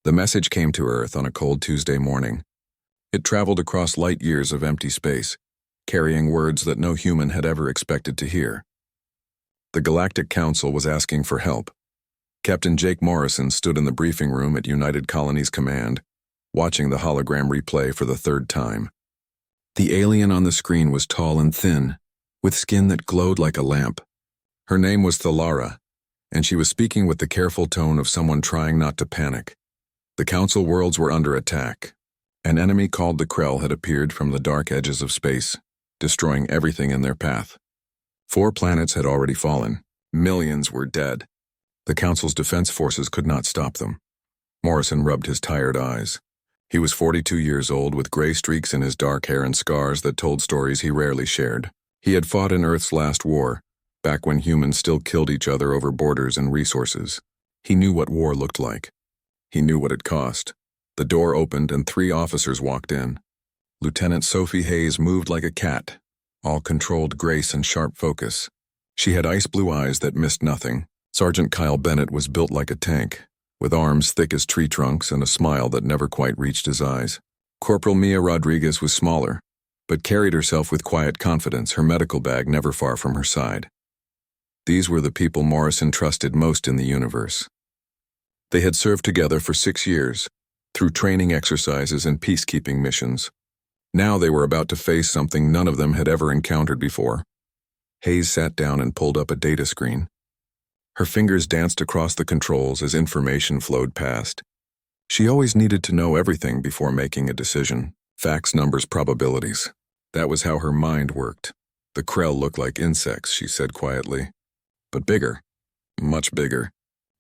The message came to Earth on a cold Tuesday morning. It traveled across light years of empty space, carrying words that no human had ever expected to hear. The Galactic Council was asking for help. Captain Jake Morrison stood in the briefing room at United Colonies Command, watching the hologram replay for the third time. The alien on the screen was tall and thin, with skin that glowed like a lamp. Her name was Thalara, and she was speaking with the careful tone of someone trying not to panic. The Council worlds were under attack. An enemy called the Krell had appeared from the dark edges of space, destroying everything in their path. 4 planets had already fallen. Millions were dead. The Council's defense forces could not stop them. Morrison rubbed his tired eyes. He was 42 years old with gray streaks in his dark hair and scars that told stories he rarely shared. He had fought in Earth's last war, back when humans still killed each other over borders and resources. He knew what war looked like. He knew what it cost. The door opened and 3 officers walked in. Lieutenant Sophie Hayes moved like a cat, all controlled grace and sharp focus. She had ice-blue eyes that missed nothing. Sergeant Kyle Bennett was built like a tank, with arms thick as tree trunks and a smile that never quite reached his eyes. Corporal Mia Rodriguez was smaller, but carried herself with quiet confidence, her medical bag never far from her side. These were the people Morrison trusted most in the universe. They had served together for 6 years, through training exercises and peacekeeping missions. Now they were about to face something none of them had ever encountered before. Hayes sat down and pulled up a data screen. Her fingers danced across the controls as information flowed past. She always needed to know everything before making a decision. Facts, numbers, probabilities. That was how her mind worked. The Krell look like insects, she said quietly. But bigger. Much bigger.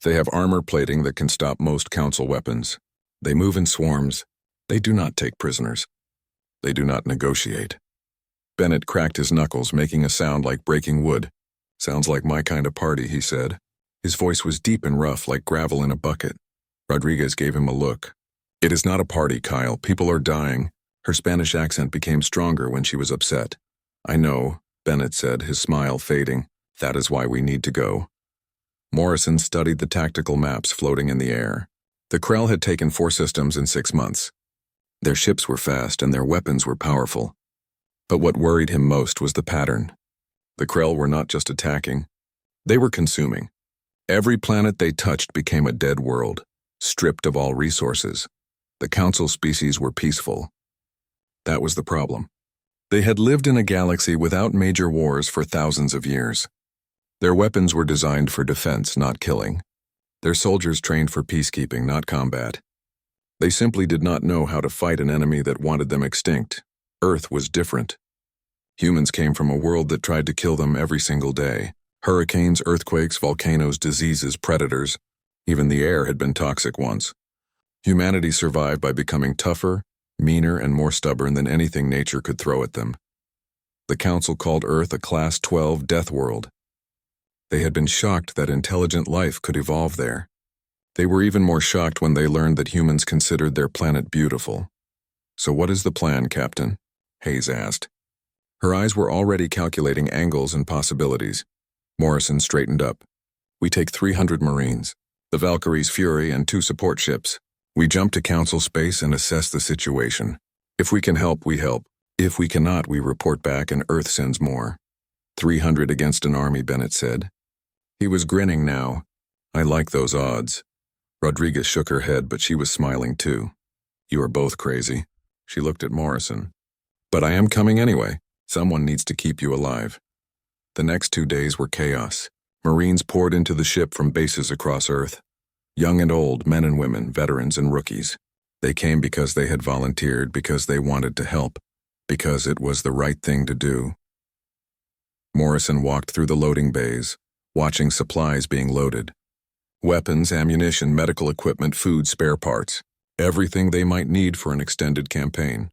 They have armor plating that can stop most Council weapons. They move in swarms. They do not take prisoners. They do not negotiate. Bennett cracked his knuckles, making a sound like breaking wood. Sounds like my kind of party, he said. His voice was deep and rough, like gravel in a bucket. Rodriguez gave him a look. It is not a party, Kyle. People are dying. Her Spanish accent became stronger when she was upset. I know, Bennett said, his smile fading. That is why we need to go. Morrison studied the tactical maps floating in the air. The Krell had taken 4 systems in 6 months. Their ships were fast and their weapons were powerful. But what worried him most was the pattern. The Krell were not just attacking. They were consuming. Every planet they touched became a dead world, stripped of all resources. The Council species were peaceful. That was the problem. They had lived in a galaxy without major wars for thousands of years. Their weapons were designed for defense, not killing. Their soldiers trained for peacekeeping, not combat. They simply did not know how to fight an enemy that wanted them extinct. Earth was different. Humans came from a world that tried to kill them every single day. Hurricanes, earthquakes, volcanoes, diseases, predators. Even the air had been toxic once. Humanity survived by becoming tougher, meaner, and more stubborn than anything nature could throw at them. The Council called Earth a Class 12 death world. They had been shocked that intelligent life could evolve there. They were even more shocked when they learned that humans considered their planet beautiful. So what is the plan, Captain? Hayes asked. Her eyes were already calculating angles and possibilities. Morrison straightened up. We take 300 Marines, the Valkyrie's Fury and 2 support ships. We jump to Council space and assess the situation. If we can help, we help. If we cannot, we report back and Earth sends more. 300 against an army, Bennett said. He was grinning now. I like those odds. Rodriguez shook her head, but she was smiling too. You are both crazy. She looked at Morrison. But I am coming anyway. Someone needs to keep you alive. The next 2 days were chaos. Marines poured into the ship from bases across Earth. Young and old, men and women, veterans and rookies. They came because they had volunteered, because they wanted to help, because it was the right thing to do. Morrison walked through the loading bays, watching supplies being loaded. Weapons, ammunition, medical equipment, food, spare parts. Everything they might need for an extended campaign.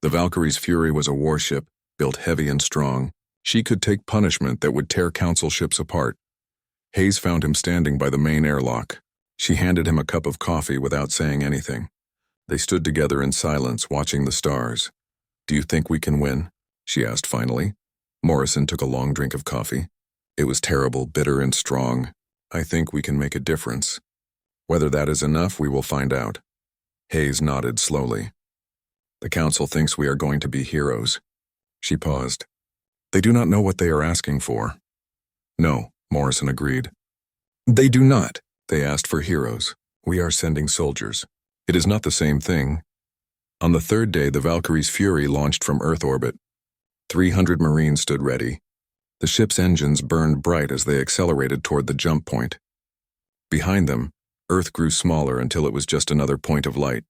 The Valkyrie's Fury was a warship, built heavy and strong. She could take punishment that would tear Council ships apart. Hayes found him standing by the main airlock. She handed him a cup of coffee without saying anything. They stood together in silence, watching the stars. Do you think we can win? She asked finally. Morrison took a long drink of coffee. It was terrible, bitter and strong. I think we can make a difference. Whether that is enough, we will find out. Hayes nodded slowly. The council thinks we are going to be heroes. She paused. They do not know what they are asking for. No, Morrison agreed. They do not. They asked for heroes. We are sending soldiers. It is not the same thing. On the third day, the Valkyrie's Fury launched from Earth orbit. 300 Marines stood ready. The ship's engines burned bright as they accelerated toward the jump point. Behind them, Earth grew smaller until it was just another point of light.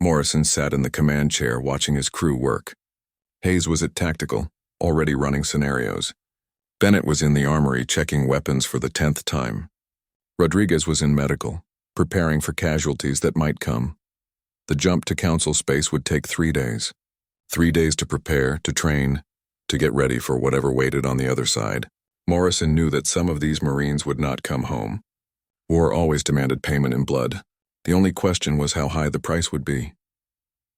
Morrison sat in the command chair watching his crew work. Hayes was at tactical, already running scenarios. Bennett was in the armory checking weapons for the 10th time. Rodriguez was in medical, preparing for casualties that might come. The jump to council space would take 3 days. 3 days to prepare, to train, to get ready for whatever waited on the other side. Morrison knew that some of these Marines would not come home. War always demanded payment in blood. The only question was how high the price would be.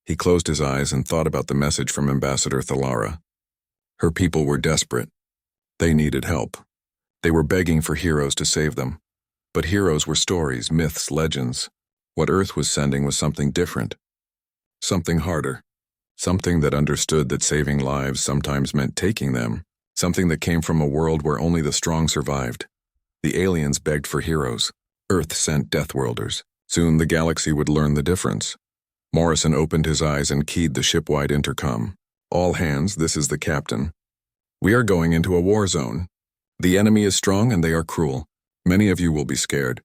He closed his eyes and thought about the message from Ambassador Thalara. Her people were desperate. They needed help. They were begging for heroes to save them. But heroes were stories, myths, legends. What Earth was sending was something different. Something harder. Something that understood that saving lives sometimes meant taking them. Something that came from a world where only the strong survived. The aliens begged for heroes. Earth sent Deathworlders. Soon the galaxy would learn the difference. Morrison opened his eyes and keyed the ship-wide intercom. All hands, this is the captain. We are going into a war zone. The enemy is strong and they are cruel. Many of you will be scared.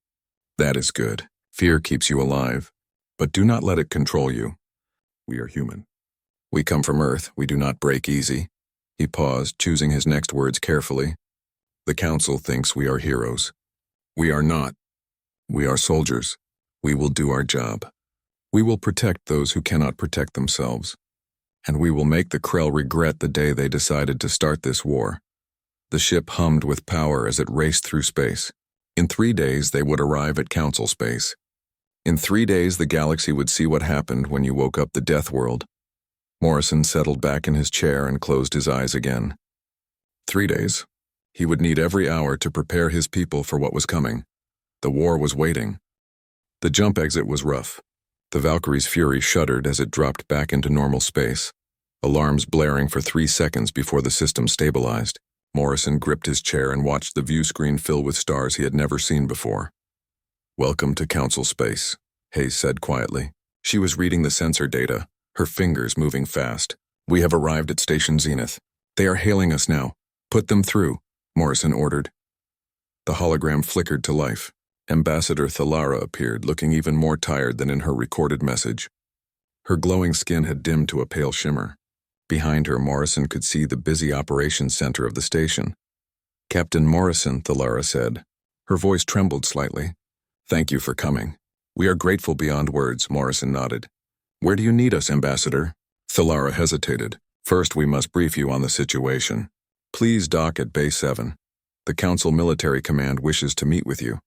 That is good. Fear keeps you alive. But do not let it control you. We are human. We come from Earth. We do not break easy. He paused, choosing his next words carefully. The council thinks we are heroes. We are not. We are soldiers. We will do our job. We will protect those who cannot protect themselves. And we will make the Krell regret the day they decided to start this war. The ship hummed with power as it raced through space. In 3 days, they would arrive at council space. In 3 days, the galaxy would see what happened when you woke up the death world. Morrison settled back in his chair and closed his eyes again. 3 days. He would need every hour to prepare his people for what was coming. The war was waiting. The jump exit was rough. The Valkyrie's Fury shuddered as it dropped back into normal space, alarms blaring for 3 seconds before the system stabilized. Morrison gripped his chair and watched the view screen fill with stars he had never seen before. Welcome to council space, Hayes said quietly. She was reading the sensor data, her fingers moving fast. We have arrived at Station Zenith. They are hailing us now. Put them through, Morrison ordered. The hologram flickered to life. Ambassador Thalara appeared, looking even more tired than in her recorded message. Her glowing skin had dimmed to a pale shimmer. Behind her, Morrison could see the busy operations center of the station. Captain Morrison, Thalara said. Her voice trembled slightly. Thank you for coming. We are grateful beyond words, Morrison nodded. Where do you need us, Ambassador? Thalara hesitated. First, we must brief you on the situation. Please dock at Bay 7. The Council Military Command wishes to meet with you.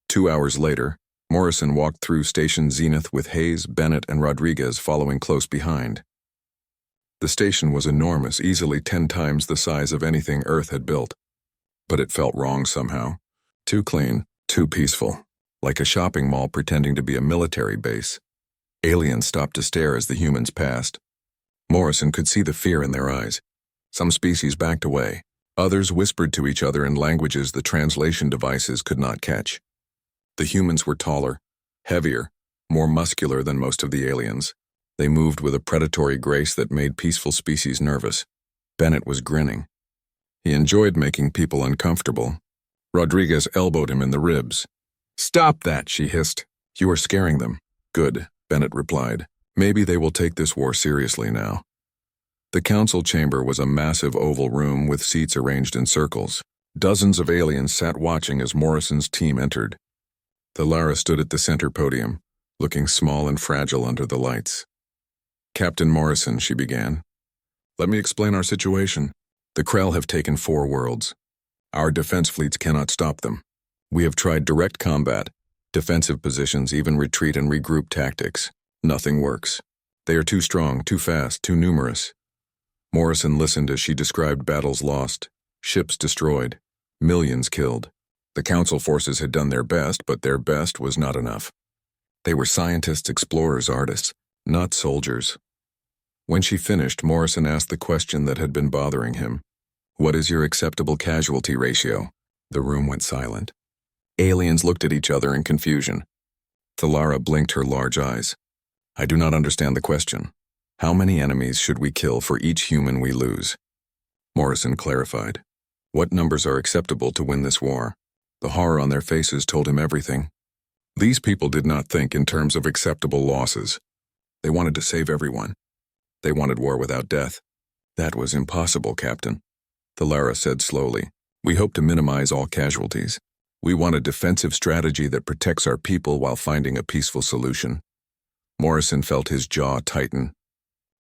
2 hours later, Morrison walked through Station Zenith with Hayes, Bennett, and Rodriguez following close behind. The station was enormous, easily 10 times the size of anything Earth had built. But it felt wrong somehow. Too clean, too peaceful, like a shopping mall pretending to be a military base. Aliens stopped to stare as the humans passed. Morrison could see the fear in their eyes. Some species backed away. Others whispered to each other in languages the translation devices could not catch. The humans were taller, heavier, more muscular than most of the aliens. They moved with a predatory grace that made peaceful species nervous. Bennett was grinning. He enjoyed making people uncomfortable. Rodriguez elbowed him in the ribs. Stop that, she hissed. You are scaring them. Good, Bennett replied. Maybe they will take this war seriously now. The council chamber was a massive oval room with seats arranged in circles. Dozens of aliens sat watching as Morrison's team entered. Thalara stood at the center podium, looking small and fragile under the lights. Captain Morrison, she began. Let me explain our situation. The Krell have taken 4 worlds. Our defense fleets cannot stop them. We have tried direct combat, defensive positions, even retreat and regroup tactics. Nothing works. They are too strong, too fast, too numerous. Morrison listened as she described battles lost, ships destroyed, millions killed. The Council forces had done their best, but their best was not enough. They were scientists, explorers, artists, not soldiers. When she finished, Morrison asked the question that had been bothering him. "What is your acceptable casualty ratio?" The room went silent. Aliens looked at each other in confusion. Thalara blinked her large eyes. "I do not understand the question. How many enemies should we kill for each human we lose?" Morrison clarified. "What numbers are acceptable to win this war?" The horror on their faces told him everything. These people did not think in terms of acceptable losses. They wanted to save everyone. They wanted war without death. "That was impossible, Captain," Thalara said slowly. "We hope to minimize all casualties. We want a defensive strategy that protects our people while finding a peaceful solution." Morrison felt his jaw tighten.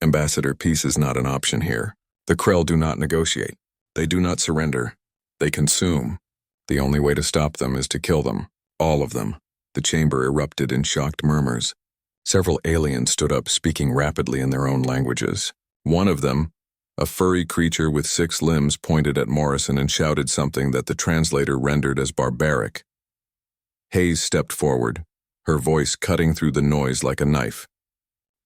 "Ambassador, peace is not an option here. The Krell do not negotiate. They do not surrender. They consume. The only way to stop them is to kill them. All of them." The chamber erupted in shocked murmurs. Several aliens stood up, speaking rapidly in their own languages. One of them, a furry creature with 6 limbs, pointed at Morrison and shouted something that the translator rendered as barbaric. Hayes stepped forward, her voice cutting through the noise like a knife.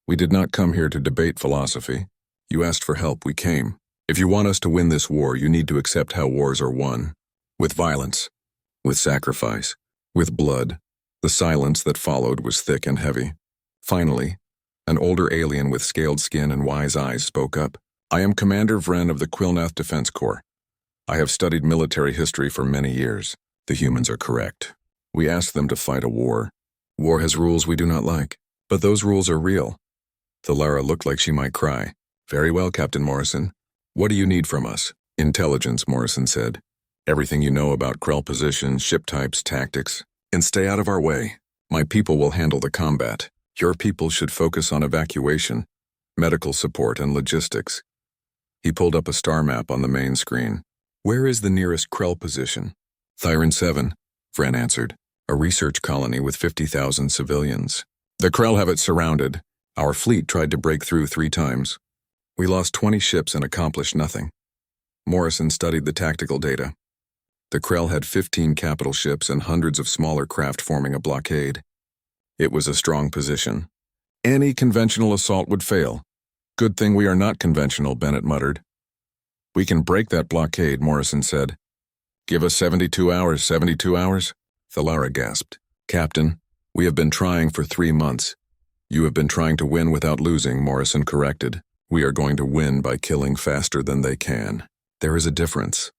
"We did not come here to debate philosophy. You asked for help, we came. If you want us to win this war, you need to accept how wars are won. With violence, with sacrifice, with blood." The silence that followed was thick and heavy. Finally, an older alien with scaled skin and wise eyes spoke up. "I am Commander Vren of the Quilnath Defense Corps. I have studied military history for many years. The humans are correct. We asked them to fight a war. War has rules we do not like, but those rules are real." Thalara looked like she might cry. "Very well, Captain Morrison. What do you need from us?" "Intelligence," Morrison said. "Everything you know about Krell positions, ship types, tactics. And stay out of our way. My people will handle the combat. Your people should focus on evacuation, medical support, and logistics." He pulled up a star map on the main screen. "Where is the nearest Krell position?" "Thyron 7, Vren answered. "A research colony with 50,000 civilians. The Krell have it surrounded. Our fleet tried to break through 3 times. We lost 20 ships and accomplished nothing." Morrison studied the tactical data. The Krell had 15 capital ships and hundreds of smaller craft forming a blockade. It was a strong position. Any conventional assault would fail. "Good thing we are not conventional," Bennett muttered. "We can break that blockade," Morrison said. "Give us 72 hours, 72 hours? Thalara gasped. "Captain, we have been trying for 3 months. You have been trying to win without losing," Morrison corrected. "We are going to win by killing faster than they can. There is a difference."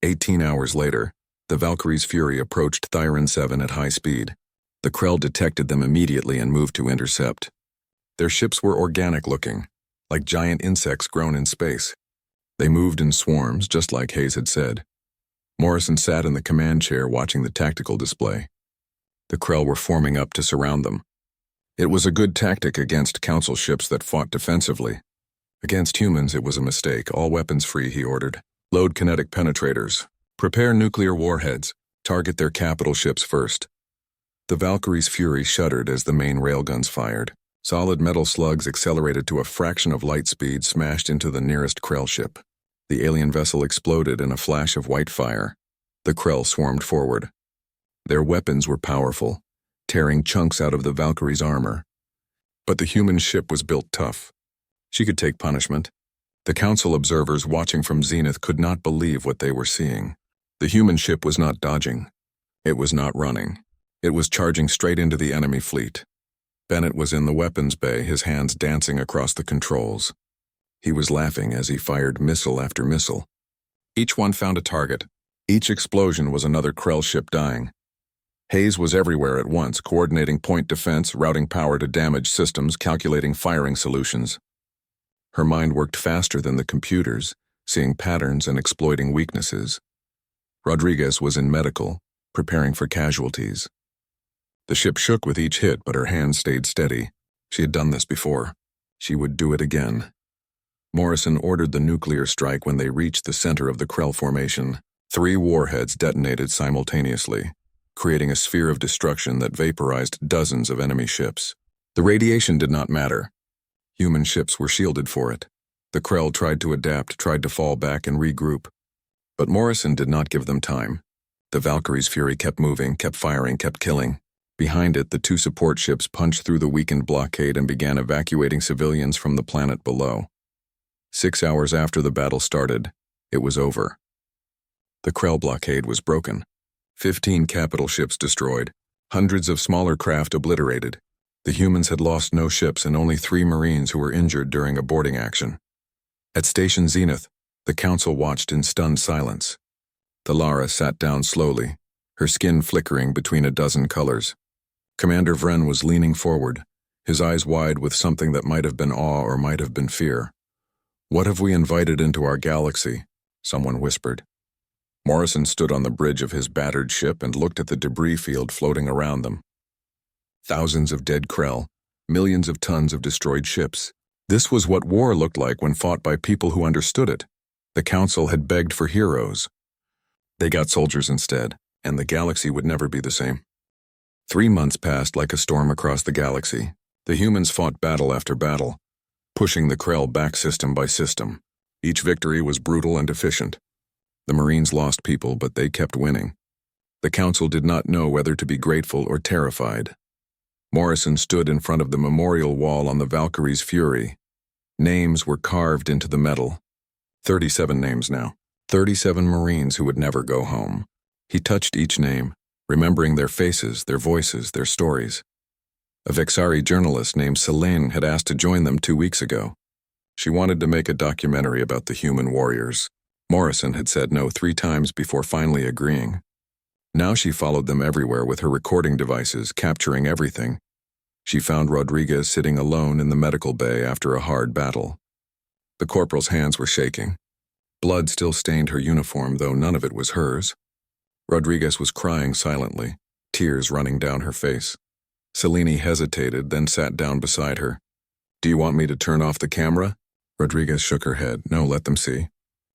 18 hours later, the Valkyrie's Fury approached Thyron 7 at high speed. The Krell detected them immediately and moved to intercept. Their ships were organic-looking, like giant insects grown in space. They moved in swarms, just like Hayes had said. Morrison sat in the command chair watching the tactical display. The Krell were forming up to surround them. It was a good tactic against Council ships that fought defensively. Against humans, it was a mistake. "All weapons free," he ordered. "Load kinetic penetrators. Prepare nuclear warheads. Target their capital ships first." The Valkyrie's Fury shuddered as the main railguns fired. Solid metal slugs accelerated to a fraction of light speed, smashed into the nearest Krell ship. The alien vessel exploded in a flash of white fire. The Krell swarmed forward. Their weapons were powerful, tearing chunks out of the Valkyrie's armor. But the human ship was built tough. She could take punishment. The Council observers watching from Zenith could not believe what they were seeing. The human ship was not dodging. It was not running. It was charging straight into the enemy fleet. Bennett was in the weapons bay, his hands dancing across the controls. He was laughing as he fired missile after missile. Each one found a target. Each explosion was another Krell ship dying. Hayes was everywhere at once, coordinating point defense, routing power to damaged systems, calculating firing solutions. Her mind worked faster than the computers, seeing patterns and exploiting weaknesses. Rodriguez was in medical, preparing for casualties. The ship shook with each hit, but her hands stayed steady. She had done this before. She would do it again. Morrison ordered the nuclear strike when they reached the center of the Krell formation. 3 warheads detonated simultaneously, creating a sphere of destruction that vaporized dozens of enemy ships. The radiation did not matter. Human ships were shielded for it. The Krell tried to adapt, tried to fall back and regroup. But Morrison did not give them time. The Valkyrie's fury kept moving, kept firing, kept killing. Behind it, the two support ships punched through the weakened blockade and began evacuating civilians from the planet below. 6 hours after the battle started, it was over. The Krell blockade was broken. 15 capital ships destroyed, hundreds of smaller craft obliterated. The humans had lost no ships and only 3 Marines who were injured during a boarding action. At Station Zenith, the Council watched in stunned silence. Thalara sat down slowly, her skin flickering between a dozen colors. Commander Vren was leaning forward, his eyes wide with something that might have been awe or might have been fear. "What have we invited into our galaxy?" someone whispered. Morrison stood on the bridge of his battered ship and looked at the debris field floating around them. Thousands of dead Krell, millions of tons of destroyed ships. This was what war looked like when fought by people who understood it. The Council had begged for heroes. They got soldiers instead, and the galaxy would never be the same. 3 months passed like a storm across the galaxy. The humans fought battle after battle, pushing the Krell back system by system. Each victory was brutal and efficient. The Marines lost people, but they kept winning. The Council did not know whether to be grateful or terrified. Morrison stood in front of the memorial wall on the Valkyrie's fury. Names were carved into the metal. 37 names now. 37 Marines who would never go home. He touched each name, remembering their faces, their voices, their stories. A Vexari journalist named Selene had asked to join them 2 weeks ago. She wanted to make a documentary about the human warriors. Morrison had said no 3 times before finally agreeing. Now she followed them everywhere with her recording devices, capturing everything. She found Rodriguez sitting alone in the medical bay after a hard battle. The corporal's hands were shaking. Blood still stained her uniform, though none of it was hers. Rodriguez was crying silently, tears running down her face. Selene hesitated, then sat down beside her. "Do you want me to turn off the camera?" Rodriguez shook her head. "No, let them see."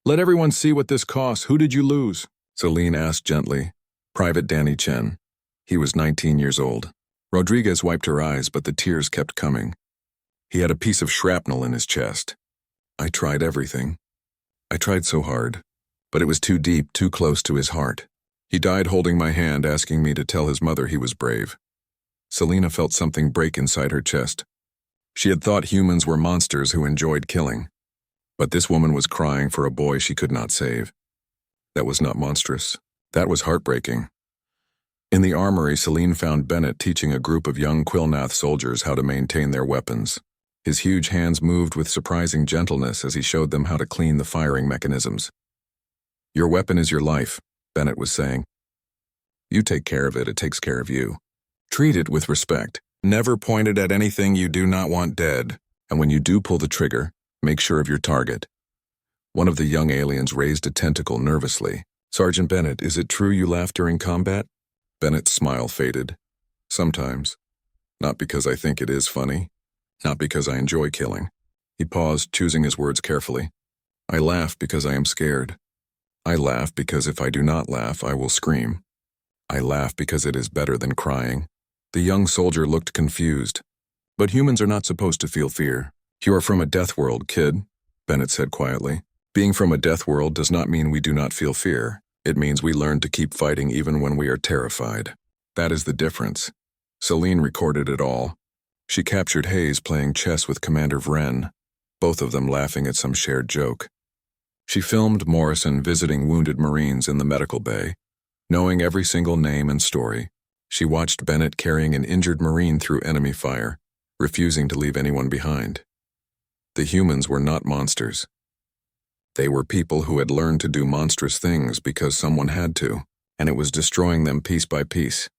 "Let everyone see what this costs. Who did you lose?" Selene asked gently. Private Danny Chen. He was 19 years old. Rodriguez wiped her eyes, but the tears kept coming. He had a piece of shrapnel in his chest. "I tried everything. I tried so hard, but it was too deep, too close to his heart. He died holding my hand, asking me to tell his mother he was brave." Selena felt something break inside her chest. She had thought humans were monsters who enjoyed killing. But this woman was crying for a boy she could not save. That was not monstrous. That was heartbreaking. In the armory, Selene found Bennett teaching a group of young Quillnath soldiers how to maintain their weapons. His huge hands moved with surprising gentleness as he showed them how to clean the firing mechanisms. "Your weapon is your life," Bennett was saying. "You take care of it, it takes care of you. Treat it with respect. Never point it at anything you do not want dead, and when you do pull the trigger, make sure of your target." One of the young aliens raised a tentacle nervously. "Sergeant Bennett, is it true you laugh during combat?" Bennett's smile faded. "Sometimes. Not because I think it is funny. Not because I enjoy killing." He paused, choosing his words carefully. "I laugh because I am scared. I laugh because if I do not laugh, I will scream. I laugh because it is better than crying." The young soldier looked confused. "But humans are not supposed to feel fear. You are from a death world, kid," Bennett said quietly. "Being from a death world does not mean we do not feel fear. It means we learn to keep fighting even when we are terrified. That is the difference." Selene recorded it all. She captured Hayes playing chess with Commander Vren, both of them laughing at some shared joke. She filmed Morrison visiting wounded Marines in the medical bay, knowing every single name and story. She watched Bennett carrying an injured Marine through enemy fire, refusing to leave anyone behind. The humans were not monsters. They were people who had learned to do monstrous things because someone had to, and it was destroying them piece by piece.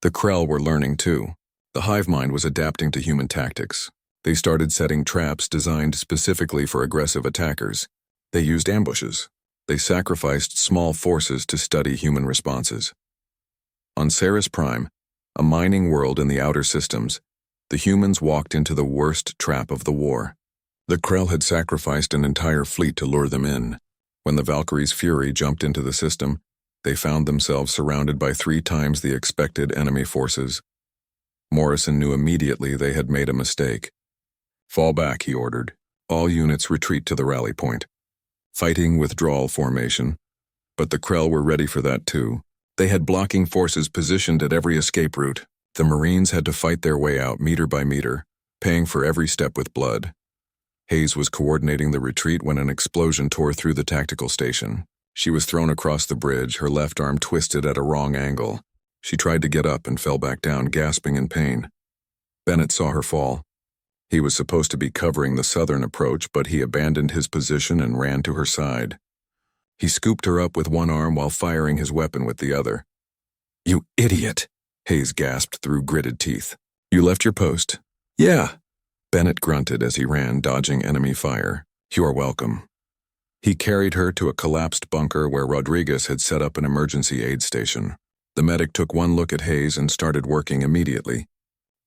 The Krell were learning too. The hive mind was adapting to human tactics. They started setting traps designed specifically for aggressive attackers. They used ambushes. They sacrificed small forces to study human responses. On Ceres Prime, a mining world in the outer systems, the humans walked into the worst trap of the war. The Krell had sacrificed an entire fleet to lure them in. When the Valkyrie's fury jumped into the system, they found themselves surrounded by 3 times the expected enemy forces. Morrison knew immediately they had made a mistake. "Fall back," he ordered. "All units retreat to the rally point." Fighting withdrawal formation, but the Krell were ready for that too. They had blocking forces positioned at every escape route. The Marines had to fight their way out meter by meter, paying for every step with blood. Hayes was coordinating the retreat when an explosion tore through the tactical station. She was thrown across the bridge, her left arm twisted at a wrong angle. She tried to get up and fell back down, gasping in pain. Bennett saw her fall. He was supposed to be covering the southern approach, but he abandoned his position and ran to her side. He scooped her up with one arm while firing his weapon with the other. "You idiot," Hayes gasped through gritted teeth. "You left your post?" "Yeah." Bennett grunted as he ran, dodging enemy fire. "You're welcome." He carried her to a collapsed bunker where Rodriguez had set up an emergency aid station. The medic took one look at Hayes and started working immediately,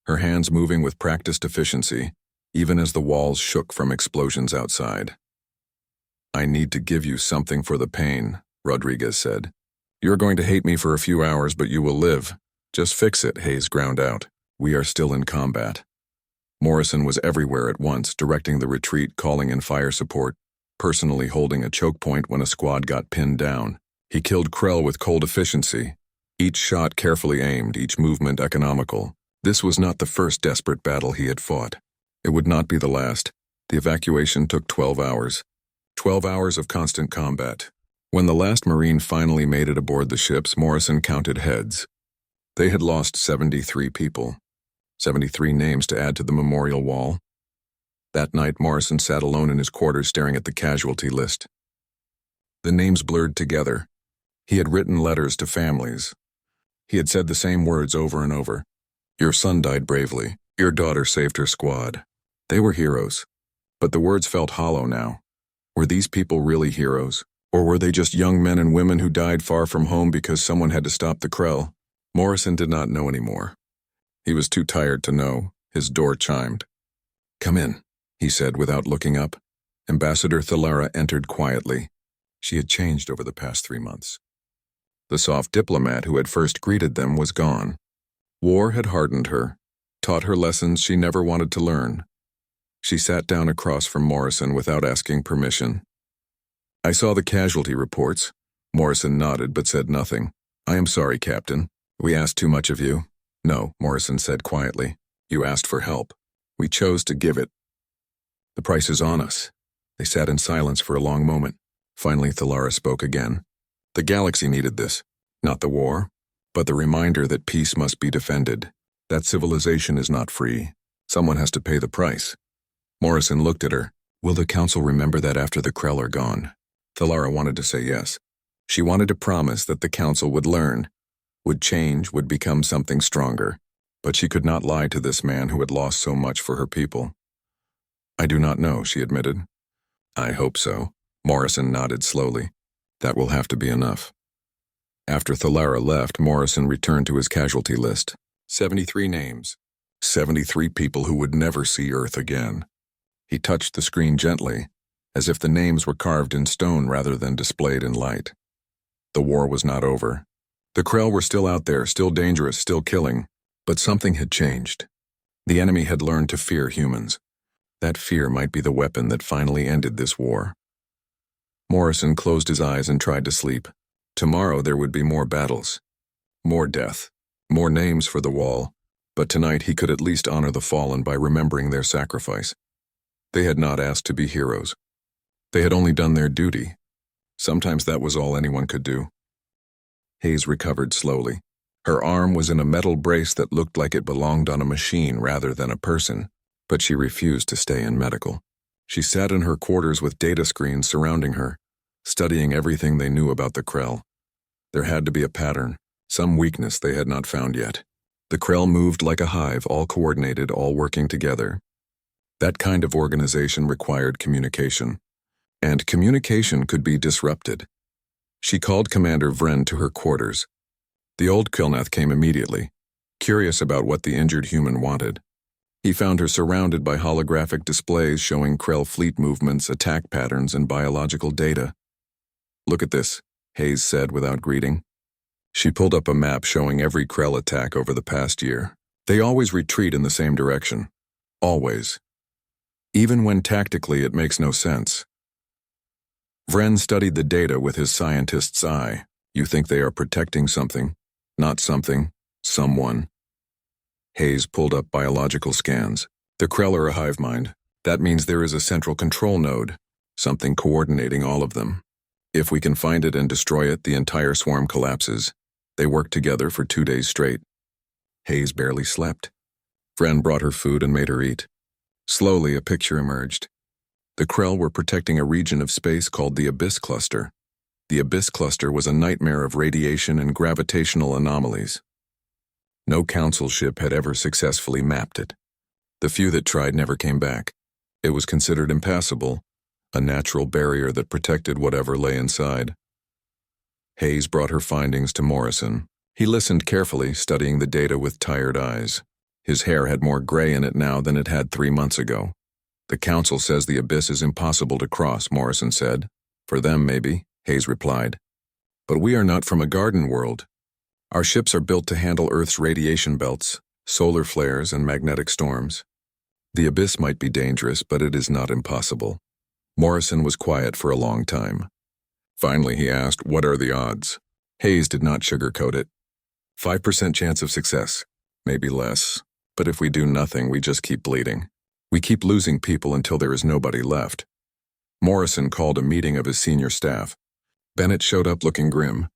her hands moving with practiced efficiency, even as the walls shook from explosions outside. "I need to give you something for the pain," Rodriguez said. "You're going to hate me for a few hours, but you will live. Just fix it," Hayes ground out. "We are still in combat." Morrison was everywhere at once, directing the retreat, calling in fire support, personally holding a choke point when a squad got pinned down. He killed Krell with cold efficiency, each shot carefully aimed, each movement economical. This was not the first desperate battle he had fought. It would not be the last. The evacuation took 12 hours. 12 hours of constant combat. When the last Marine finally made it aboard the ships, Morrison counted heads. They had lost 73 people. 73 names to add to the memorial wall. That night, Morrison sat alone in his quarters staring at the casualty list. The names blurred together. He had written letters to families. He had said the same words over and over. "Your son died bravely. Your daughter saved her squad." They were heroes. But the words felt hollow now. Were these people really heroes? Or were they just young men and women who died far from home because someone had to stop the Krell? Morrison did not know anymore. He was too tired to know. His door chimed. "Come in," he said without looking up. Ambassador Thalara entered quietly. She had changed over the past 3 months. The soft diplomat who had first greeted them was gone. War had hardened her, taught her lessons she never wanted to learn. She sat down across from Morrison without asking permission. "I saw the casualty reports." Morrison nodded but said nothing. "I am sorry, Captain. We asked too much of you." "No," Morrison said quietly. "You asked for help. We chose to give it. The price is on us." They sat in silence for a long moment. Finally, Thalara spoke again. "The galaxy needed this. Not the war, but the reminder that peace must be defended. That civilization is not free. Someone has to pay the price." Morrison looked at her. "Will the Council remember that after the Krell are gone?" Thalara wanted to say yes. She wanted to promise that the Council would learn, would change, would become something stronger. But she could not lie to this man who had lost so much for her people. "I do not know," she admitted. "I hope so." Morrison nodded slowly. "That will have to be enough." After Thalara left, Morrison returned to his casualty list. 73 names. 73 people who would never see Earth again. He touched the screen gently, as if the names were carved in stone rather than displayed in light. The war was not over. The Krell were still out there, still dangerous, still killing. But something had changed. The enemy had learned to fear humans. That fear might be the weapon that finally ended this war. Morrison closed his eyes and tried to sleep. Tomorrow there would be more battles. More death. More names for the wall. But tonight he could at least honor the fallen by remembering their sacrifice. They had not asked to be heroes. They had only done their duty. Sometimes that was all anyone could do. Hayes recovered slowly. Her arm was in a metal brace that looked like it belonged on a machine rather than a person, but she refused to stay in medical. She sat in her quarters with data screens surrounding her, studying everything they knew about the Krell. There had to be a pattern, some weakness they had not found yet. The Krell moved like a hive, all coordinated, all working together. That kind of organization required communication, and communication could be disrupted. She called Commander Vren to her quarters. The old Kilnath came immediately, curious about what the injured human wanted. He found her surrounded by holographic displays showing Krell fleet movements, attack patterns, and biological data. "Look at this," Hayes said without greeting. She pulled up a map showing every Krell attack over the past year. They always retreat in the same direction. Always. Even when tactically it makes no sense. Vren studied the data with his scientist's eye. You think they are protecting something, not something, someone. Hayes pulled up biological scans. The Krell are a hive mind. That means there is a central control node, something coordinating all of them. If we can find it and destroy it, the entire swarm collapses. They worked together for 2 days straight. Hayes barely slept. Vren brought her food and made her eat. Slowly, a picture emerged. The Krell were protecting a region of space called the Abyss Cluster. The Abyss Cluster was a nightmare of radiation and gravitational anomalies. No council ship had ever successfully mapped it. The few that tried never came back. It was considered impassable, a natural barrier that protected whatever lay inside. Hayes brought her findings to Morrison. He listened carefully, studying the data with tired eyes. His hair had more gray in it now than it had 3 months ago. The council says the abyss is impossible to cross, Morrison said. For them, maybe, Hayes replied. But we are not from a garden world. Our ships are built to handle Earth's radiation belts, solar flares, and magnetic storms. The abyss might be dangerous, but it is not impossible. Morrison was quiet for a long time. Finally, he asked, "What are the odds?" Hayes did not sugarcoat it. 5% chance of success, maybe less. But if we do nothing, we just keep bleeding. We keep losing people until there is nobody left. Morrison called a meeting of his senior staff. Bennett showed up looking grim.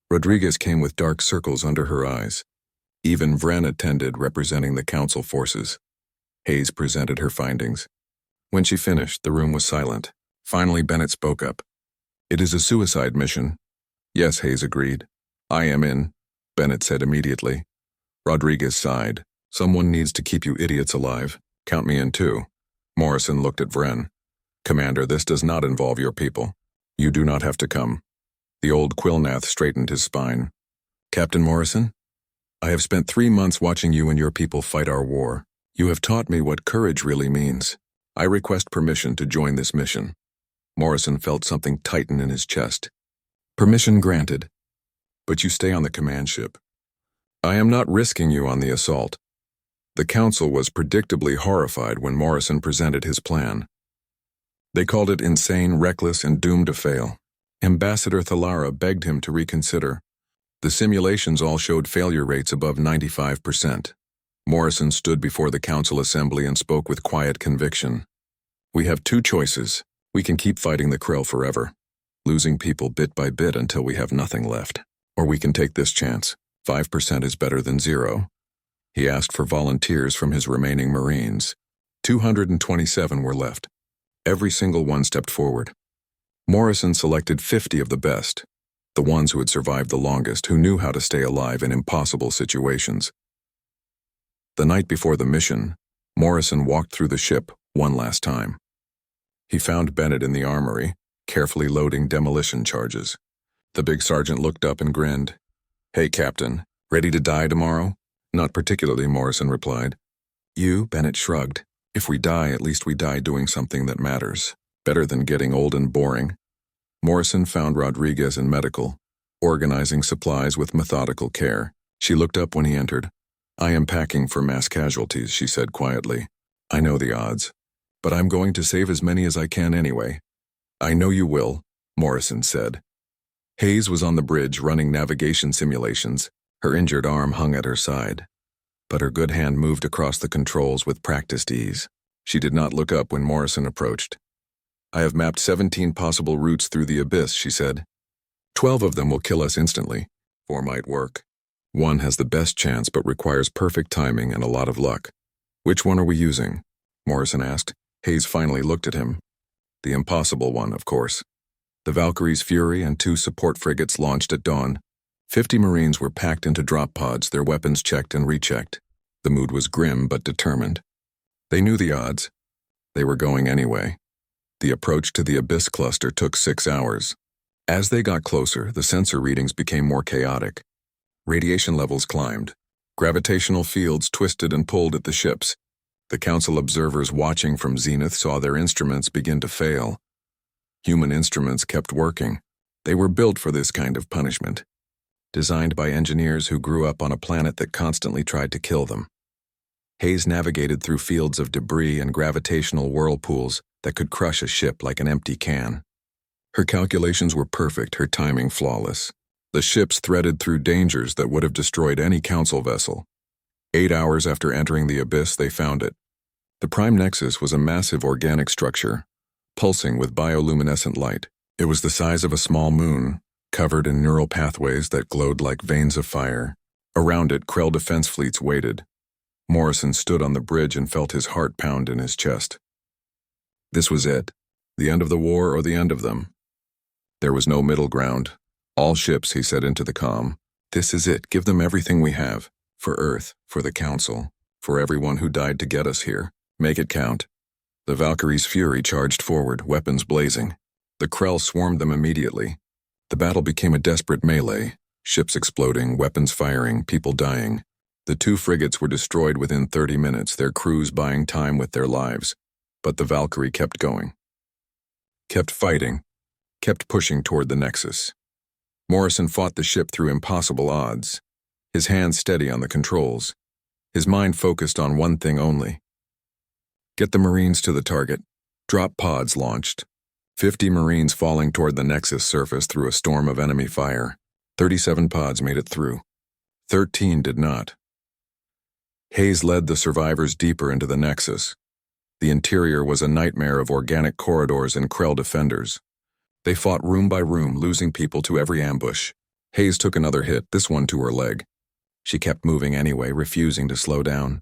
Rodriguez came with dark circles under her eyes. Even Vren attended, representing the council forces. Hayes presented her findings. When she finished, the room was silent. Finally, Bennett spoke up. "It is a suicide mission." "Yes," Hayes agreed. "I am in," Bennett said immediately. Rodriguez sighed. "Someone needs to keep you idiots alive. Count me in too." Morrison looked at Vren. "Commander, this does not involve your people. You do not have to come." The old Quillnath straightened his spine. "Captain Morrison, I have spent 3 months watching you and your people fight our war. You have taught me what courage really means. I request permission to join this mission." Morrison felt something tighten in his chest. "Permission granted. But you stay on the command ship. I am not risking you on the assault." The council was predictably horrified when Morrison presented his plan. They called it insane, reckless, and doomed to fail. Ambassador Thalara begged him to reconsider. The simulations all showed failure rates above 95%. Morrison stood before the council assembly and spoke with quiet conviction. "We have 2 choices. We can keep fighting the Krell forever, losing people bit by bit until we have nothing left. Or we can take this chance. 5% is better than 0. He asked for volunteers from his remaining Marines. 227 were left. Every single one stepped forward. Morrison selected 50 of the best, the ones who had survived the longest, who knew how to stay alive in impossible situations. The night before the mission, Morrison walked through the ship one last time. He found Bennett in the armory, carefully loading demolition charges. The big sergeant looked up and grinned. "Hey, Captain, ready to die tomorrow?" "Not particularly," Morrison replied. "You?" Bennett shrugged. "If we die, at least we die doing something that matters. Better than getting old and boring." Morrison found Rodriguez in medical, organizing supplies with methodical care. She looked up when he entered. "I am packing for mass casualties," she said quietly. "I know the odds, but I'm going to save as many as I can anyway." "I know you will," Morrison said. Hayes was on the bridge running navigation simulations. Her injured arm hung at her side, but her good hand moved across the controls with practiced ease. She did not look up when Morrison approached. "I have mapped 17 possible routes through the abyss," she said. 12 of them will kill us instantly. 4 might work. 1 has the best chance but requires perfect timing and a lot of luck. "Which one are we using?" Morrison asked. Hayes finally looked at him. "The impossible one, of course." The Valkyrie's Fury and 2 support frigates launched at dawn. 50 Marines were packed into drop pods, their weapons checked and rechecked. The mood was grim but determined. They knew the odds. They were going anyway. The approach to the Abyss cluster took 6 hours. As they got closer, the sensor readings became more chaotic. Radiation levels climbed. Gravitational fields twisted and pulled at the ships. The council observers watching from Zenith saw their instruments begin to fail. Human instruments kept working. They were built for this kind of punishment, designed by engineers who grew up on a planet that constantly tried to kill them. Hayes navigated through fields of debris and gravitational whirlpools that could crush a ship like an empty can. Her calculations were perfect, her timing flawless. The ships threaded through dangers that would have destroyed any council vessel. 8 hours after entering the abyss, they found it. The prime nexus was a massive organic structure, pulsing with bioluminescent light. It was the size of a small moon, covered in neural pathways that glowed like veins of fire. Around it, Krell defense fleets waited. Morrison stood on the bridge and felt his heart pound in his chest. This was it. The end of the war or the end of them. There was no middle ground. All ships, he said into the comm. This is it. Give them everything we have. For Earth, for the Council, for everyone who died to get us here. Make it count. The Valkyrie's fury charged forward, weapons blazing. The Krell swarmed them immediately. The battle became a desperate melee. Ships exploding, weapons firing, people dying. The 2 frigates were destroyed within 30 minutes, their crews buying time with their lives. But the Valkyrie kept going. Kept fighting. Kept pushing toward the Nexus. Morrison fought the ship through impossible odds. His hands steady on the controls. His mind focused on one thing only. Get the Marines to the target. Drop pods launched. 50 Marines falling toward the Nexus surface through a storm of enemy fire. 37 pods made it through. 13 did not. Hayes led the survivors deeper into the Nexus. The interior was a nightmare of organic corridors and Krell defenders. They fought room by room, losing people to every ambush. Hayes took another hit, this one to her leg. She kept moving anyway, refusing to slow down.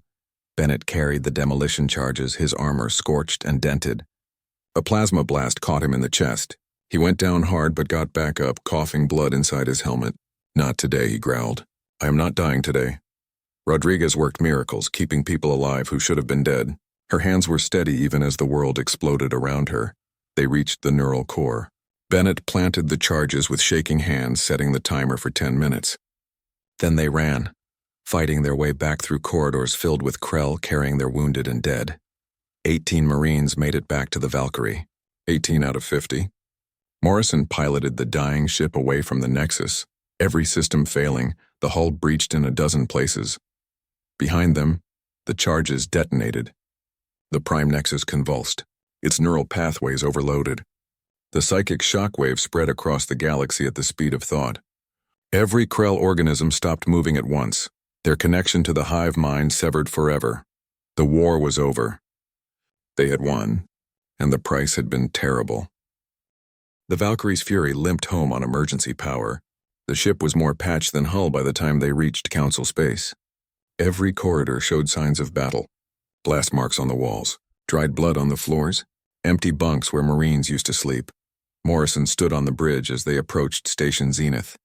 Bennett carried the demolition charges, his armor scorched and dented. A plasma blast caught him in the chest. He went down hard but got back up, coughing blood inside his helmet. Not today, he growled. I am not dying today. Rodriguez worked miracles, keeping people alive who should have been dead. Her hands were steady even as the world exploded around her. They reached the neural core. Bennett planted the charges with shaking hands, setting the timer for 10 minutes. Then they ran, fighting their way back through corridors filled with Krell carrying their wounded and dead. 18 Marines made it back to the Valkyrie. 18 out of 50. Morrison piloted the dying ship away from the Nexus. Every system failing, the hull breached in a dozen places. Behind them, the charges detonated. The prime Nexus convulsed, its neural pathways overloaded. The psychic shockwave spread across the galaxy at the speed of thought. Every Krell organism stopped moving at once, their connection to the hive mind severed forever. The war was over. They had won, and the price had been terrible. The Valkyrie's fury limped home on emergency power. The ship was more patched than hull by the time they reached Council space. Every corridor showed signs of battle. Blast marks on the walls, dried blood on the floors, empty bunks where Marines used to sleep. Morrison stood on the bridge as they approached Station Zenith.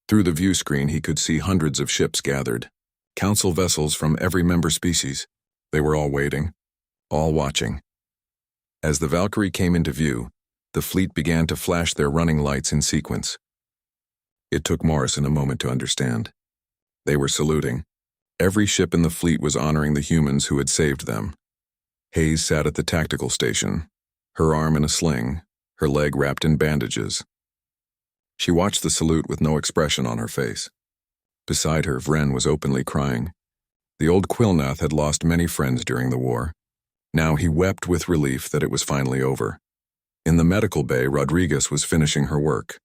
Through the view screen, he could see hundreds of ships gathered. Council vessels from every member species. They were all waiting, all watching. As the Valkyrie came into view, the fleet began to flash their running lights in sequence. It took Morrison a moment to understand. They were saluting. Every ship in the fleet was honoring the humans who had saved them. Hayes sat at the tactical station, her arm in a sling, her leg wrapped in bandages. She watched the salute with no expression on her face. Beside her, Vren was openly crying. The old Quilnath had lost many friends during the war. Now he wept with relief that it was finally over. In the medical bay, Rodriguez was finishing her work.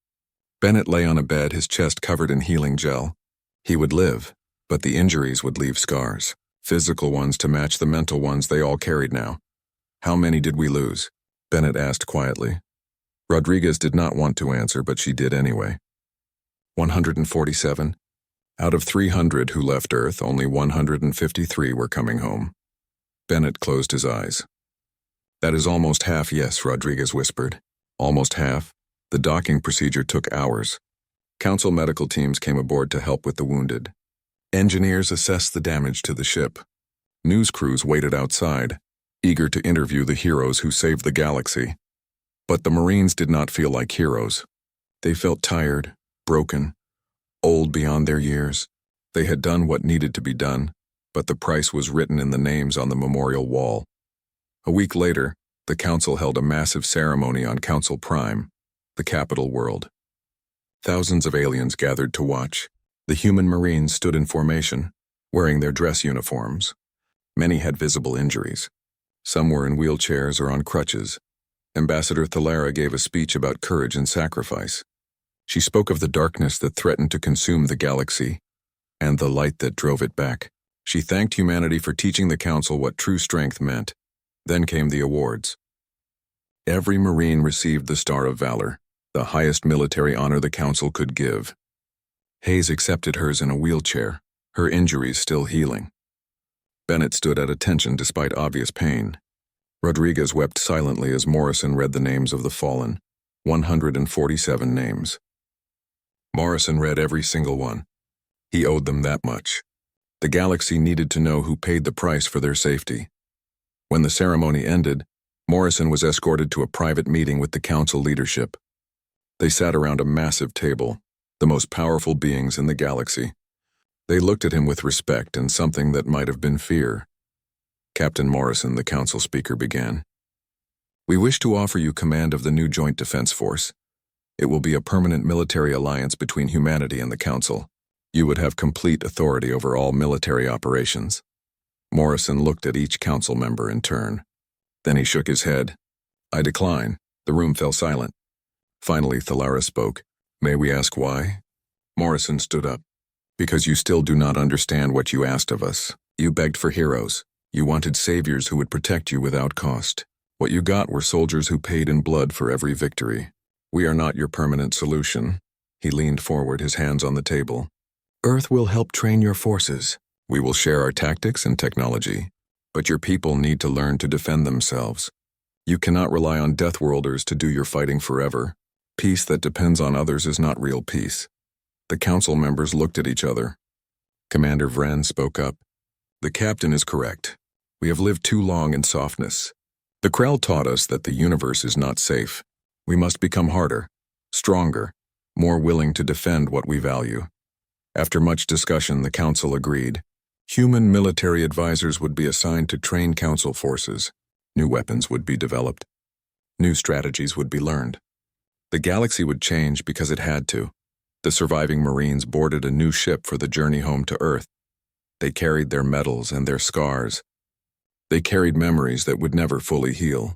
Bennett lay on a bed, his chest covered in healing gel. He would live, but the injuries would leave scars, physical ones to match the mental ones they all carried now. How many did we lose? Bennett asked quietly. Rodriguez did not want to answer, but she did anyway. 147. Out of 300 who left Earth, only 153 were coming home. Bennett closed his eyes. That is almost half, yes, Rodriguez whispered. Almost half. The docking procedure took hours. Council medical teams came aboard to help with the wounded. Engineers assessed the damage to the ship. News crews waited outside, eager to interview the heroes who saved the galaxy. But the Marines did not feel like heroes. They felt tired, broken, old beyond their years. They had done what needed to be done, but the price was written in the names on the memorial wall. A week later, the Council held a massive ceremony on Council Prime, the capital world. Thousands of aliens gathered to watch. The human Marines stood in formation, wearing their dress uniforms. Many had visible injuries. Some were in wheelchairs or on crutches. Ambassador Thalara gave a speech about courage and sacrifice. She spoke of the darkness that threatened to consume the galaxy, and the light that drove it back. She thanked humanity for teaching the Council what true strength meant. Then came the awards. Every Marine received the Star of Valor, the highest military honor the Council could give. Hayes accepted hers in a wheelchair, her injuries still healing. Bennett stood at attention despite obvious pain. Rodriguez wept silently as Morrison read the names of the fallen, 147 names. Morrison read every single one. He owed them that much. The galaxy needed to know who paid the price for their safety. When the ceremony ended, Morrison was escorted to a private meeting with the Council leadership. They sat around a massive table, the most powerful beings in the galaxy. They looked at him with respect and something that might have been fear. Captain Morrison, the Council speaker, began. We wish to offer you command of the new Joint Defense Force. It will be a permanent military alliance between humanity and the Council. You would have complete authority over all military operations. Morrison looked at each Council member in turn. Then he shook his head. I decline. The room fell silent. Finally, Thalara spoke. May we ask why? Morrison stood up. Because you still do not understand what you asked of us. You begged for heroes. You wanted saviors who would protect you without cost. What you got were soldiers who paid in blood for every victory. We are not your permanent solution. He leaned forward, his hands on the table. Earth will help train your forces. We will share our tactics and technology. But your people need to learn to defend themselves. You cannot rely on Deathworlders to do your fighting forever. Peace that depends on others is not real peace. The Council members looked at each other. Commander Vren spoke up. The captain is correct. We have lived too long in softness. The Krell taught us that the universe is not safe. We must become harder, stronger, more willing to defend what we value. After much discussion, the Council agreed. Human military advisors would be assigned to train Council forces. New weapons would be developed. New strategies would be learned. The galaxy would change because it had to. The surviving Marines boarded a new ship for the journey home to Earth. They carried their medals and their scars. They carried memories that would never fully heal.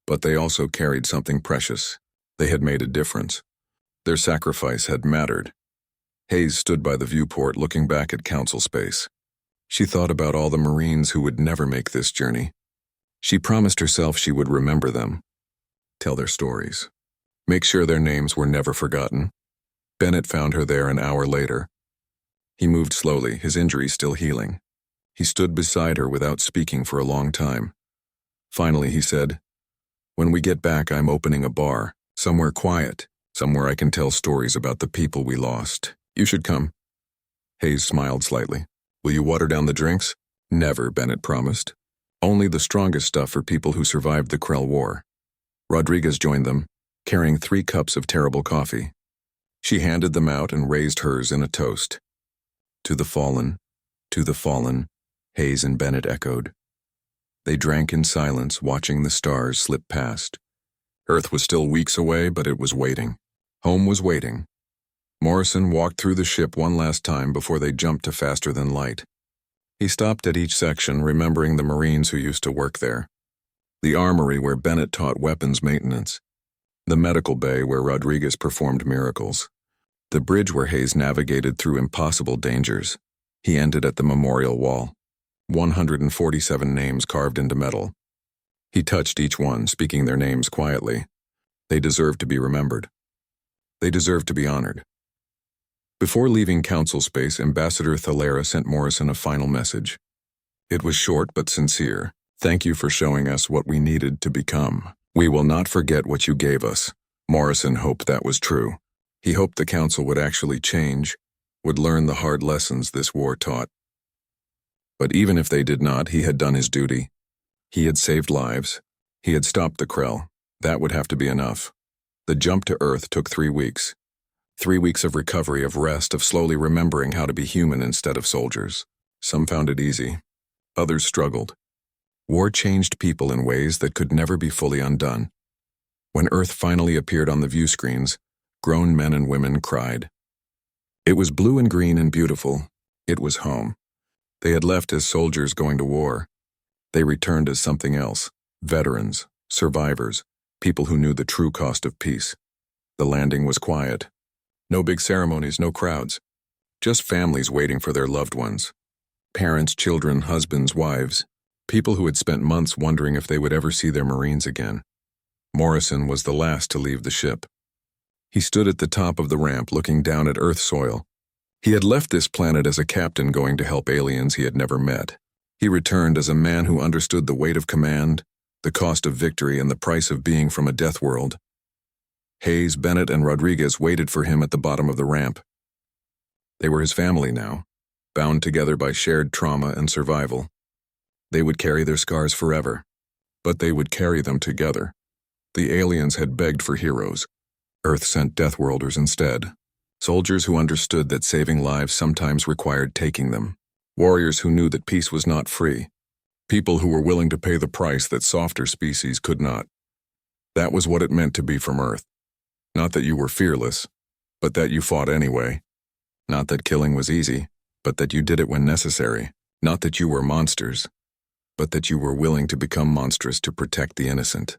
But they also carried something precious. They had made a difference. Their sacrifice had mattered. Hayes stood by the viewport looking back at Council space. She thought about all the Marines who would never make this journey. She promised herself she would remember them, tell their stories, make sure their names were never forgotten. Bennett found her there an hour later. He moved slowly, his injury still healing. He stood beside her without speaking for a long time. Finally, he said, When we get back, I'm opening a bar, somewhere quiet, somewhere I can tell stories about the people we lost. You should come. Hayes smiled slightly. Will you water down the drinks? Never, Bennett promised. Only the strongest stuff for people who survived the Krell War. Rodriguez joined them, carrying 3 cups of terrible coffee. She handed them out and raised hers in a toast. To the fallen, Hayes and Bennett echoed. They drank in silence, watching the stars slip past. Earth was still weeks away, but it was waiting. Home was waiting. Morrison walked through the ship one last time before they jumped to faster than light. He stopped at each section, remembering the Marines who used to work there. The armory where Bennett taught weapons maintenance. The medical bay where Rodriguez performed miracles. The bridge where Hayes navigated through impossible dangers. He ended at the memorial wall. 147 names carved into metal. He touched each one, speaking their names quietly. They deserved to be remembered. They deserved to be honored. Before leaving Council space, Ambassador Thalara sent Morrison a final message. It was short but sincere. Thank you for showing us what we needed to become. We will not forget what you gave us. Morrison hoped that was true. He hoped the Council would actually change, would learn the hard lessons this war taught. But even if they did not, he had done his duty. He had saved lives. He had stopped the Krell. That would have to be enough. The jump to Earth took 3 weeks. 3 weeks of recovery, of rest, of slowly remembering how to be human instead of soldiers. Some found it easy. Others struggled. War changed people in ways that could never be fully undone. When Earth finally appeared on the view screens, grown men and women cried. It was blue and green and beautiful. It was home. They had left as soldiers going to war. They returned as something else. Veterans, survivors, people who knew the true cost of peace. The landing was quiet. No big ceremonies, no crowds. Just families waiting for their loved ones. Parents, children, husbands, wives. People who had spent months wondering if they would ever see their Marines again. Morrison was the last to leave the ship. He stood at the top of the ramp looking down at Earth soil. He had left this planet as a captain going to help aliens he had never met. He returned as a man who understood the weight of command, the cost of victory, and the price of being from a death world. Hayes, Bennett, and Rodriguez waited for him at the bottom of the ramp. They were his family now, bound together by shared trauma and survival. They would carry their scars forever, but they would carry them together. The aliens had begged for heroes. Earth sent Deathworlders instead. Soldiers who understood that saving lives sometimes required taking them. Warriors who knew that peace was not free. People who were willing to pay the price that softer species could not. That was what it meant to be from Earth. Not that you were fearless, but that you fought anyway. Not that killing was easy, but that you did it when necessary. Not that you were monsters, but that you were willing to become monstrous to protect the innocent.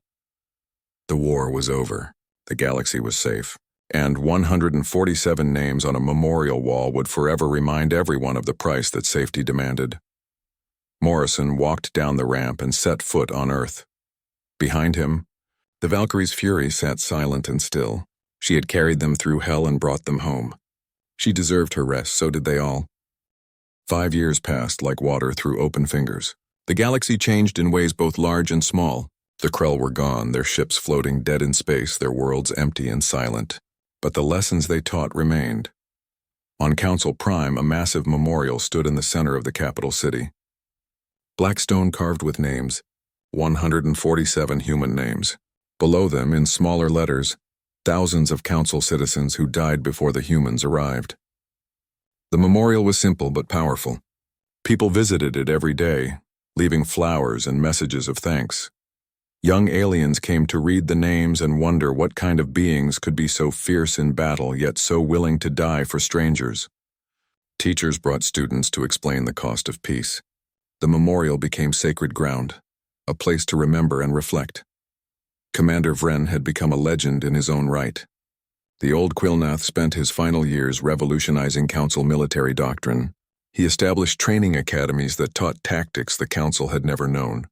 The war was over. The galaxy was safe. And 147 names on a memorial wall would forever remind everyone of the price that safety demanded. Morrison walked down the ramp and set foot on Earth. Behind him, the Valkyrie's Fury sat silent and still. She had carried them through hell and brought them home. She deserved her rest, so did they all. 5 years passed like water through open fingers. The galaxy changed in ways both large and small. The Krell were gone, their ships floating dead in space, their worlds empty and silent. But the lessons they taught remained. On Council Prime, a massive memorial stood in the center of the capital city. Black stone carved with names, 147 human names. Below them, in smaller letters, thousands of Council citizens who died before the humans arrived. The memorial was simple but powerful. People visited it every day, leaving flowers and messages of thanks. Young aliens came to read the names and wonder what kind of beings could be so fierce in battle yet so willing to die for strangers. Teachers brought students to explain the cost of peace. The memorial became sacred ground, a place to remember and reflect. Commander Vren had become a legend in his own right. The old Quilnath spent his final years revolutionizing Council military doctrine. He established training academies that taught tactics the Council had never known.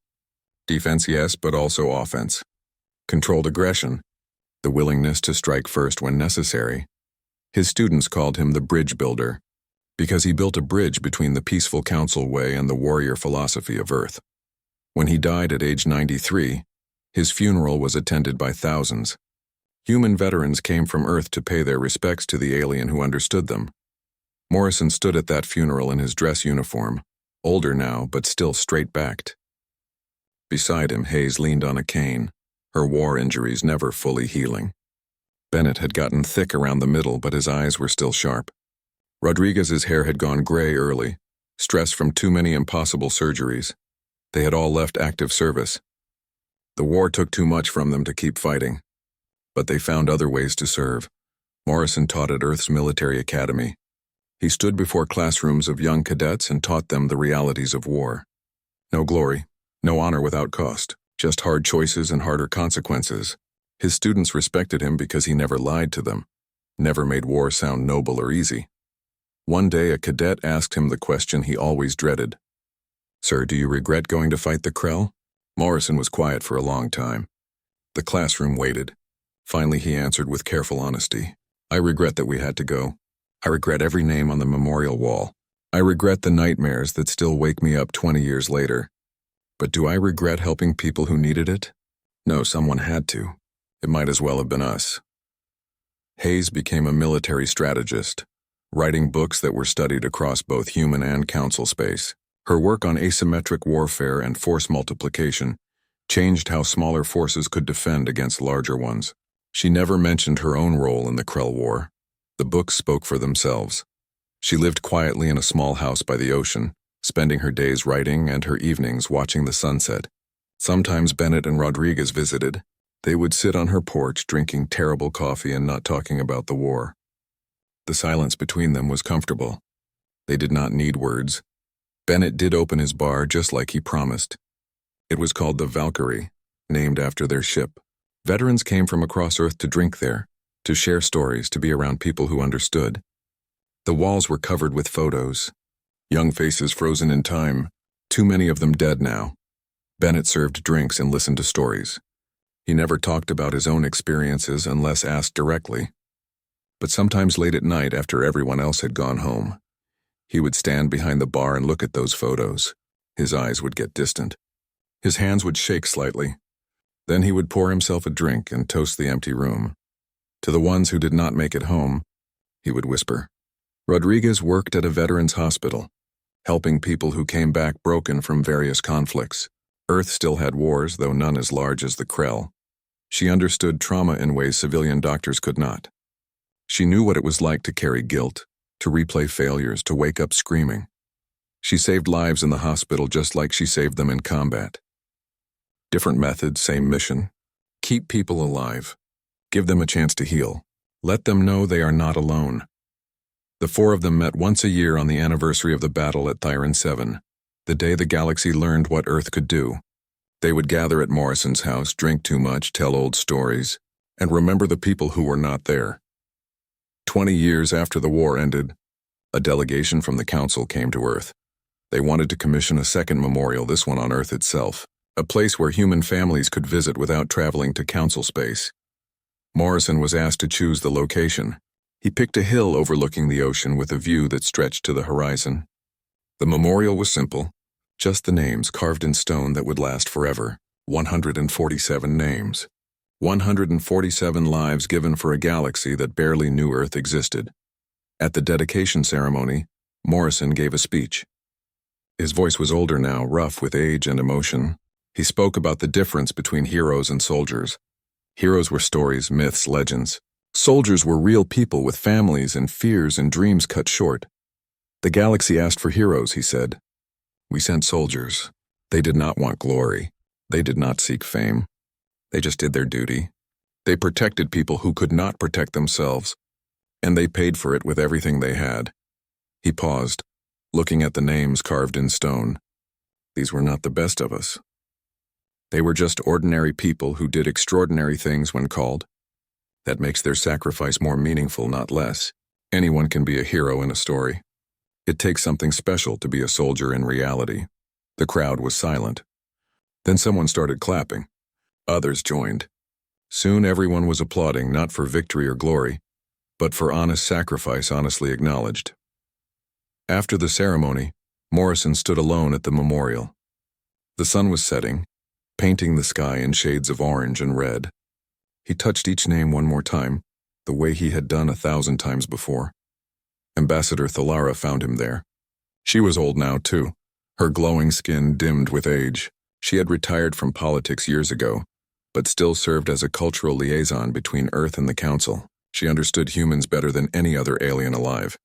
Defense, yes, but also offense. Controlled aggression, the willingness to strike first when necessary. His students called him the bridge builder, because he built a bridge between the peaceful Council way and the warrior philosophy of Earth. When he died at age 93, his funeral was attended by thousands. Human veterans came from Earth to pay their respects to the alien who understood them. Morrison stood at that funeral in his dress uniform, older now but still straight-backed. Beside him, Hayes leaned on a cane, her war injuries never fully healing. Bennett had gotten thick around the middle, but his eyes were still sharp. Rodriguez's hair had gone gray early, stress from too many impossible surgeries. They had all left active service. The war took too much from them to keep fighting. But they found other ways to serve. Morrison taught at Earth's military academy. He stood before classrooms of young cadets and taught them the realities of war. No glory. No honor without cost, just hard choices and harder consequences. His students respected him because he never lied to them, never made war sound noble or easy. One day a cadet asked him the question he always dreaded. "Sir, do you regret going to fight the Krell?" Morrison was quiet for a long time. The classroom waited. Finally he answered with careful honesty. "I regret that we had to go. I regret every name on the memorial wall. I regret the nightmares that still wake me up 20 years later. But do I regret helping people who needed it? No, someone had to. It might as well have been us." Hayes became a military strategist, writing books that were studied across both human and Council space. Her work on asymmetric warfare and force multiplication changed how smaller forces could defend against larger ones. She never mentioned her own role in the Krell War. The books spoke for themselves. She lived quietly in a small house by the ocean, spending her days writing and her evenings watching the sunset. Sometimes Bennett and Rodriguez visited. They would sit on her porch drinking terrible coffee and not talking about the war. The silence between them was comfortable. They did not need words. Bennett did open his bar just like he promised. It was called the Valkyrie, named after their ship. Veterans came from across Earth to drink there, to share stories, to be around people who understood. The walls were covered with photos. Young faces frozen in time, too many of them dead now. Bennett served drinks and listened to stories. He never talked about his own experiences unless asked directly. But sometimes late at night, after everyone else had gone home, he would stand behind the bar and look at those photos. His eyes would get distant. His hands would shake slightly. Then he would pour himself a drink and toast the empty room. To the ones who did not make it home, he would whisper. Rodriguez worked at a veterans hospital, helping people who came back broken from various conflicts. Earth still had wars, though none as large as the Krell. She understood trauma in ways civilian doctors could not. She knew what it was like to carry guilt, to replay failures, to wake up screaming. She saved lives in the hospital just like she saved them in combat. Different methods, same mission. Keep people alive. Give them a chance to heal. Let them know they are not alone. The four of them met once a year on the anniversary of the battle at Thyron 7, the day the galaxy learned what Earth could do. They would gather at Morrison's house, drink too much, tell old stories, and remember the people who were not there. 20 years after the war ended, a delegation from the Council came to Earth. They wanted to commission a second memorial, this one on Earth itself, a place where human families could visit without traveling to Council space. Morrison was asked to choose the location. He picked a hill overlooking the ocean with a view that stretched to the horizon. The memorial was simple, just the names carved in stone that would last forever. 147 names. 147 lives given for a galaxy that barely knew Earth existed. At the dedication ceremony, Morrison gave a speech. His voice was older now, rough with age and emotion. He spoke about the difference between heroes and soldiers. Heroes were stories, myths, legends. Soldiers were real people with families and fears and dreams cut short. The galaxy asked for heroes, he said. We sent soldiers. They did not want glory. They did not seek fame. They just did their duty. They protected people who could not protect themselves, and they paid for it with everything they had. He paused, looking at the names carved in stone. These were not the best of us. They were just ordinary people who did extraordinary things when called. That makes their sacrifice more meaningful, not less. Anyone can be a hero in a story. It takes something special to be a soldier in reality. The crowd was silent. Then someone started clapping. Others joined. Soon everyone was applauding, not for victory or glory, but for honest sacrifice honestly acknowledged. After the ceremony, Morrison stood alone at the memorial. The sun was setting, painting the sky in shades of orange and red. He touched each name one more time, the way he had done 1,000 times before. Ambassador Thalara found him there. She was old now, too, her glowing skin dimmed with age. She had retired from politics years ago, but still served as a cultural liaison between Earth and the Council. She understood humans better than any other alien alive.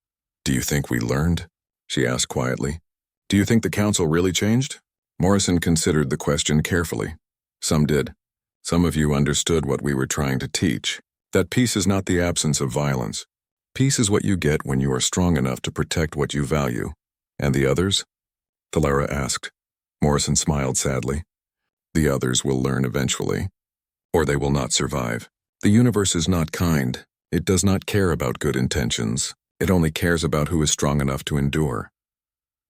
Do you think we learned? She asked quietly. Do you think the Council really changed? Morrison considered the question carefully. Some did. Some of you understood what we were trying to teach. That peace is not the absence of violence. Peace is what you get when you are strong enough to protect what you value. And the others? Thalara asked. Morrison smiled sadly. The others will learn eventually. Or they will not survive. The universe is not kind. It does not care about good intentions. It only cares about who is strong enough to endure.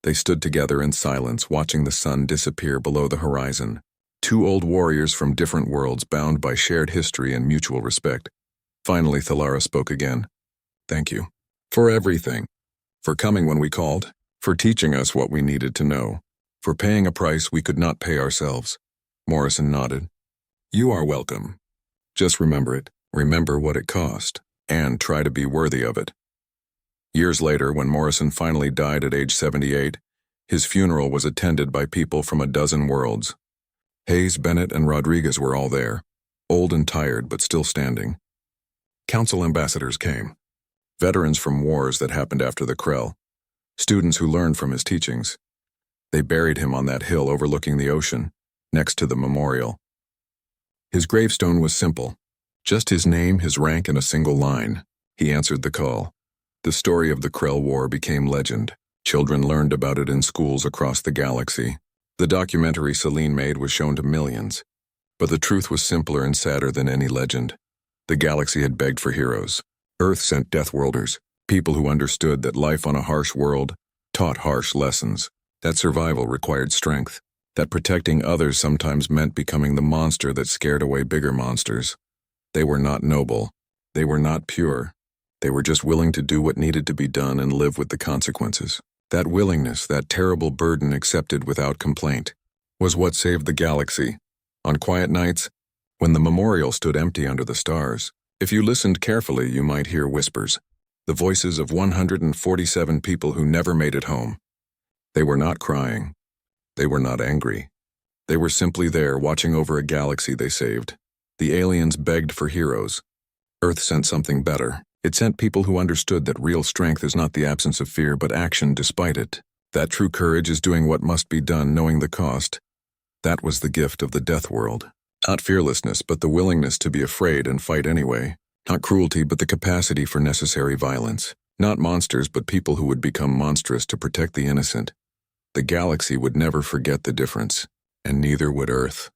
They stood together in silence, watching the sun disappear below the horizon. Two old warriors from different worlds bound by shared history and mutual respect. Finally, Thalara spoke again. Thank you. For everything. For coming when we called. For teaching us what we needed to know. For paying a price we could not pay ourselves. Morrison nodded. You are welcome. Just remember it. Remember what it cost. And try to be worthy of it. Years later, when Morrison finally died at age 78, his funeral was attended by people from a dozen worlds. Hayes, Bennett, and Rodriguez were all there, old and tired but still standing. Council ambassadors came. Veterans from wars that happened after the Krell. Students who learned from his teachings. They buried him on that hill overlooking the ocean, next to the memorial. His gravestone was simple. Just his name, his rank, and a single line. He answered the call. The story of the Krell War became legend. Children learned about it in schools across the galaxy. The documentary Celine made was shown to millions. But the truth was simpler and sadder than any legend. The galaxy had begged for heroes. Earth sent Deathworlders, people who understood that life on a harsh world taught harsh lessons, that survival required strength, that protecting others sometimes meant becoming the monster that scared away bigger monsters. They were not noble. They were not pure. They were just willing to do what needed to be done and live with the consequences. That willingness, that terrible burden accepted without complaint, was what saved the galaxy. On quiet nights, when the memorial stood empty under the stars, if you listened carefully, you might hear whispers, the voices of 147 people who never made it home. They were not crying. They were not angry. They were simply there watching over a galaxy they saved. The aliens begged for heroes. Earth sent something better. It sent people who understood that real strength is not the absence of fear but action despite it. That true courage is doing what must be done knowing the cost. That was the gift of the death world. Not fearlessness, but the willingness to be afraid and fight anyway. Not cruelty, but the capacity for necessary violence. Not monsters, but people who would become monstrous to protect the innocent. The galaxy would never forget the difference, and neither would Earth.